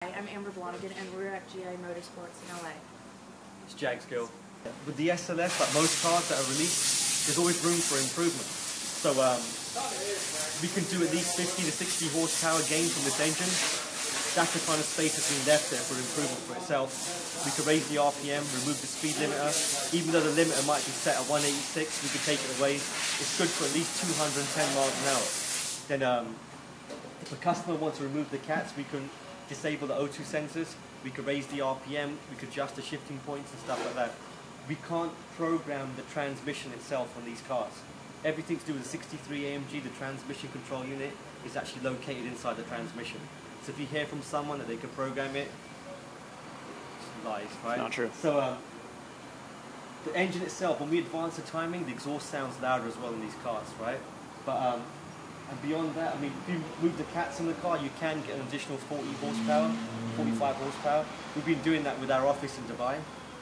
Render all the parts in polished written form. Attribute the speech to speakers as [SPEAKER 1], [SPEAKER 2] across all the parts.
[SPEAKER 1] Hi, I'm Amber Blonigan, and we're at GI Motorsports in LA.
[SPEAKER 2] It's Jag's Gill. With the SLS, like most cars that are released, there's always room for improvement. So we can do at least 50 to 60 horsepower gain from this engine. That's the kind of space that's been left there for improvement for itself. We could raise the RPM, remove the speed limiter. Even though the limiter might be set at 186, we could take it away. It's good for at least 210 miles an hour. Then if a customer wants to remove the cats, we can disable the O2 sensors, we could raise the RPM, we could adjust the shifting points and stuff like that. We can't program the transmission itself on these cars. Everything to do with the 63 AMG, the transmission control unit, is actually located inside the transmission. So if you hear from someone that they can program it, it's lies, right?
[SPEAKER 3] Not true.
[SPEAKER 2] So the engine itself, when we advance the timing, the exhaust sounds louder as well in these cars, right? But and beyond that, I mean, if you move the cats in the car, you can get an additional 40 horsepower, 45 horsepower. We've been doing that with our office in Dubai.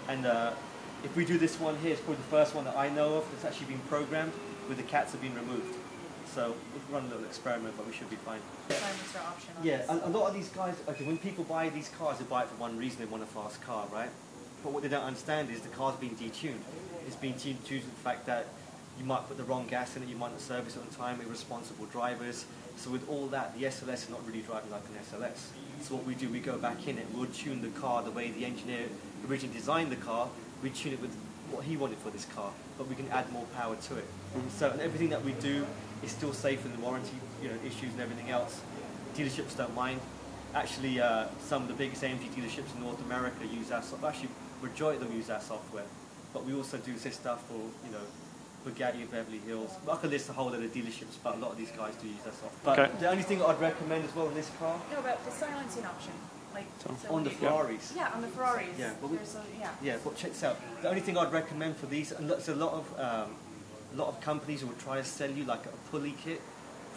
[SPEAKER 2] And if we do this one here, it's probably the first one that I know of that's actually been programmed with the cats have been removed. So we'll run a little experiment, but we should be fine. Yeah, a lot of these guys, okay, when people buy these cars, they buy it for one reason, they want a fast car, right? But what they don't understand is the car's been detuned. It's been tuned to the fact that you might put the wrong gas in it, you might not service it on time, irresponsible drivers. So with all that, the SLS is not really driving like an SLS. So what we do, we go back in it, we'll tune the car the way the engineer originally designed the car, we tune it with what he wanted for this car, but we can add more power to it. So and everything that we do is still safe in the warranty, issues and everything else. Dealerships don't mind. Actually, some of the biggest AMG dealerships in North America use our software. Actually, majority of them use our software. But we also do this stuff for, Bugatti, Beverly Hills. I could list a whole lot of dealerships, but a lot of these guys do use that software. But the only thing I'd recommend as well in this car...
[SPEAKER 1] No, about the silencing option.
[SPEAKER 2] On the Ferraris.
[SPEAKER 1] Yeah, on the Ferraris.
[SPEAKER 2] Yeah, but check this out. The only thing I'd recommend for these, and there's a lot of companies who will try to sell you like a pulley kit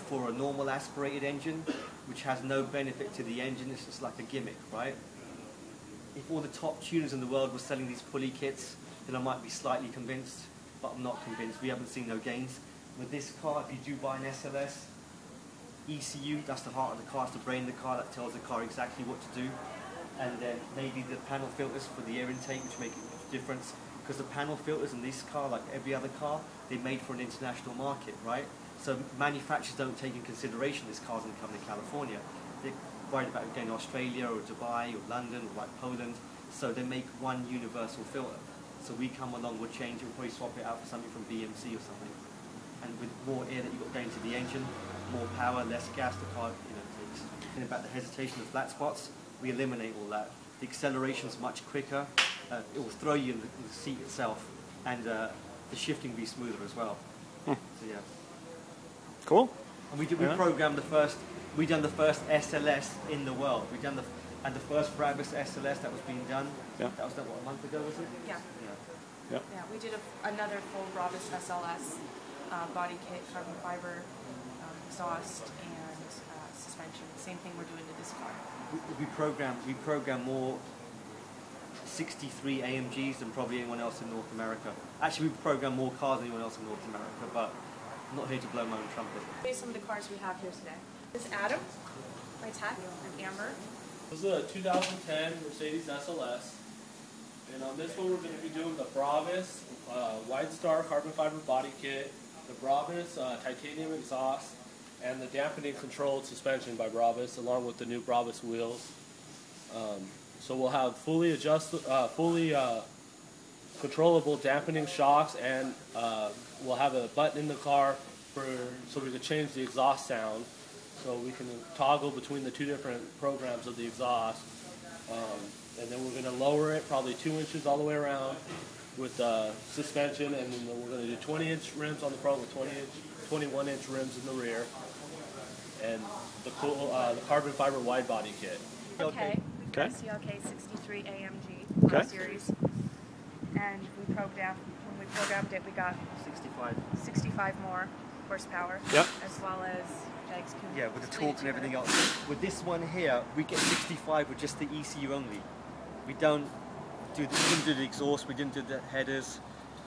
[SPEAKER 2] for a normal aspirated engine, which has no benefit to the engine. It's just like a gimmick, right? If all the top tuners in the world were selling these pulley kits, then I might be slightly convinced, but I'm not convinced. We haven't seen no gains. With this car, if you do buy an SLS, ECU, that's the heart of the car, it's the brain of the car that tells the car exactly what to do. And then maybe the panel filters for the air intake, which make a difference. Because the panel filters in this car, like every other car, they're made for an international market, right? So manufacturers don't take in consideration this car's going to come to California. They're worried about going to Australia or Dubai or London or like Poland. So they make one universal filter. So we come along, we'll change it, we'll probably swap it out for something from BMC or something. And with more air that you've got going to the engine, more power, less gas, the car takes. And about the hesitation of flat spots, we eliminate all that. The acceleration's much quicker. It will throw you in the seat itself, and the shifting will be smoother as well. So yeah.
[SPEAKER 3] Cool.
[SPEAKER 2] And we programmed the first. We done the first SLS in the world. We done the first Brabus SLS that was being done. Yeah. That was done what, a month ago, was it?
[SPEAKER 1] Yeah.
[SPEAKER 3] Yeah.
[SPEAKER 1] Yeah. We did another full Brabus SLS body kit, carbon fiber, exhaust, and suspension. Same thing we're doing to this car. We program more 63 AMGs than probably anyone else in North America. Actually, we program more cars than anyone else in North America, but I'm not here to blow my own trumpet. Here's some of the cars we have here today. This is Adam, my tech, and Amber.
[SPEAKER 4] This is a 2010 Mercedes SLS. And on this one, we're going to be doing the Brabus Wide Star carbon fiber body kit, the Brabus titanium exhaust, and the dampening controlled suspension by Brabus, along with the new Brabus wheels. So we'll have fully controllable dampening shocks, and we'll have a button in the car so we can change the exhaust sound. So we can toggle between the two different programs of the exhaust. And then we're going to lower it probably 2 inches all the way around with suspension, and then we're going to do 20-inch rims on the front with 21-inch rims in the rear, and the carbon fiber wide body kit.
[SPEAKER 1] Okay. CLK 63 AMG series, and when we programmed it, we got 65 more horsepower, as well as Jag's Gill.
[SPEAKER 2] Yeah, with the torque and everything else. With this one here, we get 65 with just the ECU only. We didn't do the exhaust, we didn't do the headers,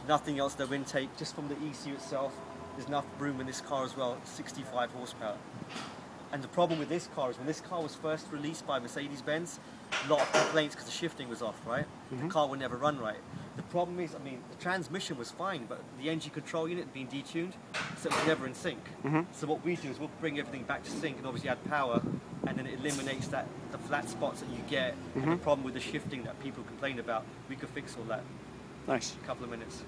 [SPEAKER 2] nothing else, no intake, just from the ECU itself. There's enough room in this car as well, 65 horsepower. And the problem with this car is when this car was first released by Mercedes-Benz, a lot of complaints because the shifting was off, right? The car would never run right. The problem is, I mean, the transmission was fine, but the engine control unit had been detuned, so it was never in sync. So what we do is we'll bring everything back to sync and obviously add power, and then it eliminates the flat spots that you get, and the problem with the shifting that people complain about. We could fix all that
[SPEAKER 3] Nice.
[SPEAKER 2] in a couple of minutes.